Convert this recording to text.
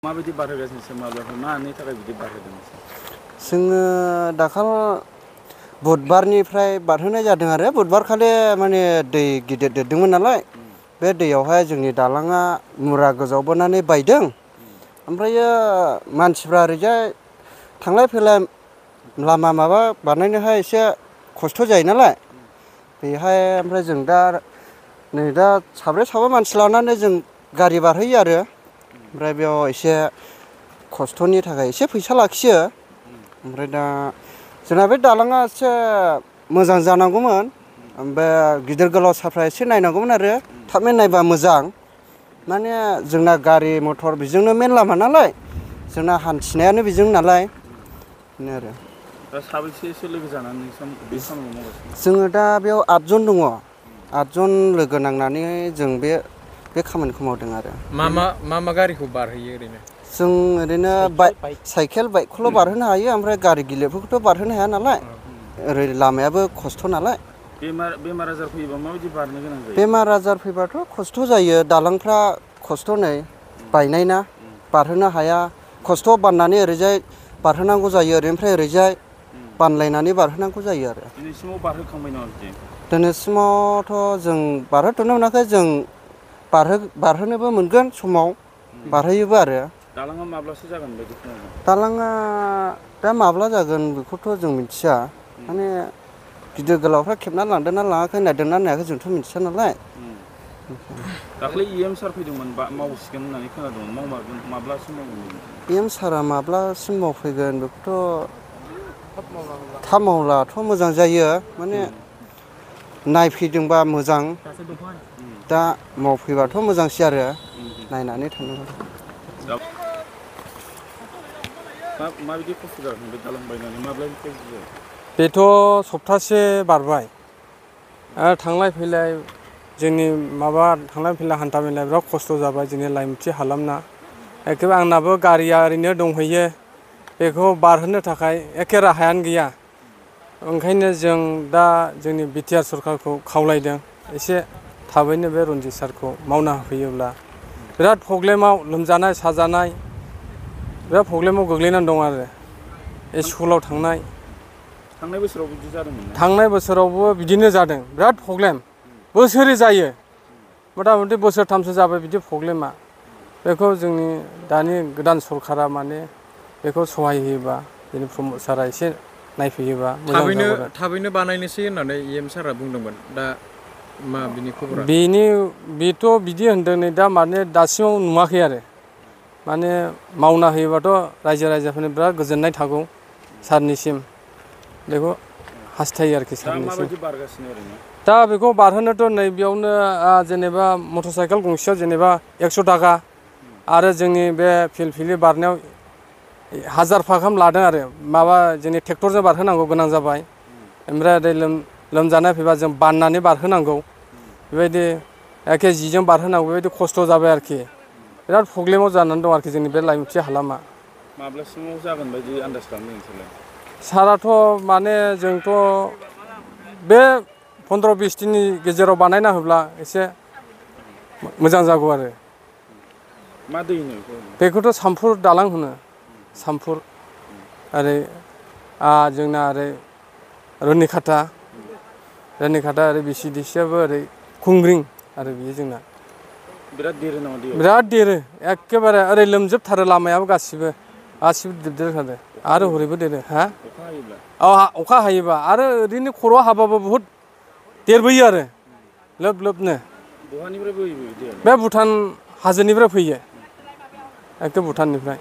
माबायदि बारहोगासिनो माब्लाफोर मानि थाखाय बिदि बारहोदों? जोङो दाखाल बुधबारनिफ्राय बारहोनाय जादों आरो बुधबारखालि माने दै गिदिर देरदोंमोन नालाय बे दैयावहाय जोंनि दालाङा मुरा गोजावबोनानै बायदों। ओमफ्रायो मानसिफ्रा ओरैजाय थांलाय फैलाय लामा माबा बानायनोहाय एसे खस्थ' जायो नालाय बेहाय ओमफ्राय जों दा नै दा साब्रै साबा मानसि लानानै जों गारि बारहोयो आरो ओमफ्राय बेयाव एसे खस्थ'नि थाखाय एसे फैसा लाखियो। ओमफ्राय दा जोंना बे दालाङा एसे मोजां जानांगौमोन ओमफ्राय गिदिर गोलाव साफ्रा एसे नायनांगौमोन आरो थाबैनो नायबा मोजां। माने जोंना गारि मथर बेजोंनो मेन लामा नालाय जोंना हान्थिनायानो बेजों नालाय बेनो आरो। दा साबैसेसो लोगो जानानै बे खामानिखौ मावगासिनो? जोङो दा बेयाव 8 जन दङ। 8 जन लोगो नांनानै जों बे खामानिखौ मावदों आरो। मा गारिखौ बारहोयो ओरैनो? जों ओरैनो साइकेल बाइकखौल' बारहोनो हायो ओमफ्राय गारि गिलिरफोरखौथ' बारहोनो हाया नालाय ओरै लामायाबो खस्थ' नालाय। बेमार आजार फैयोबा माबायदि बारनो गोनां जायो? बेमार आजार फैबाथ' खस्थ' जायो दालांफ्रा खस्थ' नै बायनाय ना बारहोनो हाया खस्थ' बाननानै ओरैजाय बारहोनांगौ जायो ओरैनिफ्राय ओरैजाय बानलायनानै बारहोनांगौ जायो आरो। दिनैसिमाव बारहोखांबाय नामा बिदि? दिनैसिमावथ' जों बारहोथ'नो मोनाखै जों बारहोनोबो मोनगोन समाव बारहोयोबो आरो। दालाङा माब्लासो जागोन बायदि खोनादों? दालाङा दा माब्ला जागोन बेखौथ' जों मिथिया माने गिदिर गोलावफ्रा खेबना लांदोंना लाङाखै नायदोंना नायाखै जोंथ' मिथिया नालाय। दाख्लै EM सार फैदोंमोन मावसिगोन होननानै खोनादोंमोन माब्लासिम मावगोन? EM सारा माब्लासिम मावफैगोन बेखौथ' थाब मावब्लाथ' मोजां जायो माने नायफैदोंबा मोजां दा मावफैबाथ' मोजांसै आरो नायनानै थांनांगौ। माबायदि खस्थ' जागोन बे दालां बायनानै माब्लानिफ्राय जायो? बेथ' सप्तासे बारबाय थांलाय फैलाय जोंनि थांलाय फैलाय हान्था मेलाया बिराद खस्थ' जाबाय जोंनि लाइमुथि हालामना। एखेबारे आंनाबो गारिया ओरैनो दंहैयो बेखौ बारहोनो थाखाय एखे राहायानो गैया। ओंखायनो जों दा जोंनि BTR सरखारखौ खावलायदों एसे थाबैनो बे रन्जित सारखौ मावना होफैयोब्ला बिराद प्रब्लेमाव लोमजानाय साजानाय बिराद प्रब्लेमाव गोग्लैनानै दं आरो स्कुलाव थांनाय। थांनाय बोसोराव बिदि जादोंमोन ना? थांनाय बोसोरावबो बिदिनो जादों बिराद प्रब्लेम बोसोरै जायो मथा मथि बोसोरथामसो जाबाय बिदि प्रब्लेमा। बेखौ जोंनि दानि गोदान सरखारा माने बेखौ सहाय होयोबा जोंनि प्रमद सारा एसे नायफैयोबा मोजां जागौमोन। थाबैनो बानायनोसै होननानै EM सारा बुंदोंमोन दा मा बिनि खबरा? बेथ' बिदि होनदों नै दा माने दासिमाव नुवाखै आरो माने मावना होयोबाथ' रायजो राजाफोरनि बिराद गोजोननाय थागौ सारनिसिम बेखौ हास्थायो आरोखि दा सारनिसिम। माबायदि बारगासिनो ओरैनो? दा बेखौ बारहोनोथ' नै बेयावनो जेनेबा मटर साइकेल गंसेयाव जेनेबा 100 थाखा आरो जोंनि बे फिलफिलि बारनायाव 1000 थाखा गाहाम लादों आरो माबा जोंनि ट्रेक्टरजों बारहोनांगौ गोनां जाबाय। ओमफ्राय ओरै लोमजानाय फैबा जों बाननानै बारहोनांगौ बेबायदि एखे जिजों बारहोनांगौ बेबायदि खस्थ' जाबाय आरोखि बिराद प्रब्लेमाव जानानै दं आरोखि जोंनि बे लाइमुथि हालामा। माब्लासिमाव जागोन बायदि आन्दाज खालामदों नोंसोरलाय? साराथ' माने जोंथ' बे 15-20 दिननि गेजेराव बानायना होब्ला एसे मोजां जागौ आरो। मा दै होनो बेखौथ' सामफुर दालां होनो सामफुर ओरै जोंना ओरै रुनिखाथा ओरै BCDCयाबो ओरै खुंग्रिं आरो बियो जोंना। बिराद देरो नामा दैया? बिराद देरो एखेबारे ओरै लोमजोबथारो लामायाबो गासिबो देरथारो आरो हरैबो देरो। अखा हायोब्ला? अखा हायोबा आरो ओरैनो खर'आव हाबाबो बुहुद देरबोयो आरो लोब लोबनो। बहानिफ्राय बोहैबोयो दैया? बे भुटान हाजोनिफ्राय फैयो एखे भुटाननिफ्राय।